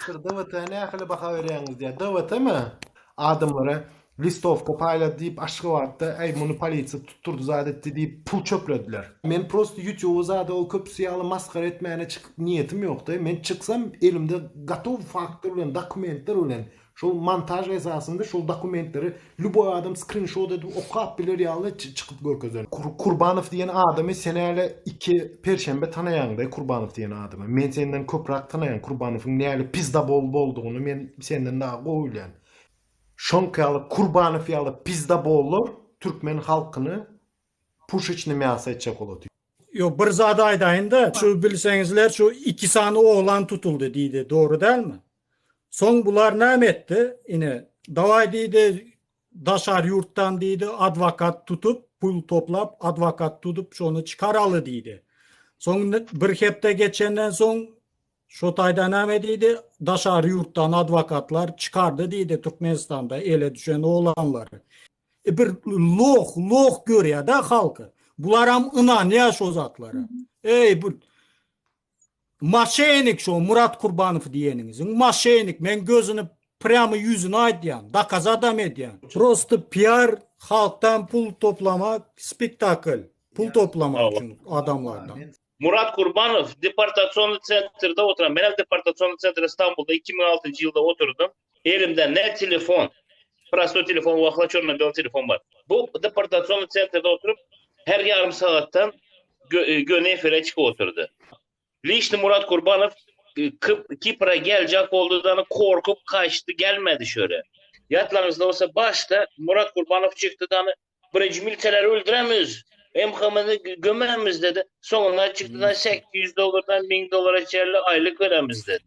DVT'ye ne akıllı baka veriyorsunuz diye. DVT mi? Adamlara listovka payladı deyip aşkı vardı. Ey bunu polisi tutturdu zadetti deyip pul çöplediler. Men prosto YouTube'u zade o köpsiyalı maskara etmeyene çıkıp niyetim yoktu. Men çıksam elimde gatov faktör bilen dokumentler bilen şol montaj esasında şol dokumentleri luboy adam screenshot edip okap bilir yalı çıkıp görkezler. Kurbanov diyen adamı senele iki perşembe tanıyandı Kurbanov diyen adamı. Men senden köprak tanıyan Kurbanov'un neyli pizda bol bolduğunu men senden daha goýlan. Şonkalı Kurbanov ýaly pizda bollar Türkmen halkını puş içine miyasa etcek oladı. Yo bir zada aydayın da şu bilsеңizler şu iki sany oğlan tutuldu deydi. Doğru değil mi? Son bular näme etdi? Ine davay deydi daşar yurttan deydi advokat tutup pul toplap advokat tutup şonu çıkaralı deydi. Son bir hepte geçenden son şotayda näme deydi daşar yurttan advokatlar çıkardı deydi Türkmenistan'da ele düşen oğlanları. Bir loh görüyor da halkı. Bularam inan yaş o zatlara. Ey bu maşenik şu Murat Kurbanov diyeninizin maşenik men gözünü prямо yüzüne aytyan dakaz adam edyan. Просто PR halktan pul toplamak spektakl. Pul toplamak için adamlardan. Murat Kurbanov deportasyonlu centrde oturan. Ben deportasyonlu centr İstanbul'da 2006 yılda oturdum. Elimde ne telefon, prosto telefon, vakla çorna-bel telefon var. Bu deportasyonlu centrde oturup her yarım saattan Göney efire çıkıp oturdu. Lişni Murat Kurbanov Kipr'a gelecek olduğundan korkup kaçtı, gelmedi şöyle. Yatlarınızda olsa başta Murat Kurbanov çıktı da birinci militeleri öldüremiyoruz. Emhamını gömemiz dedi. Sonuna çıktı da $800'dan $1000 içerli aylık veremiz dedi.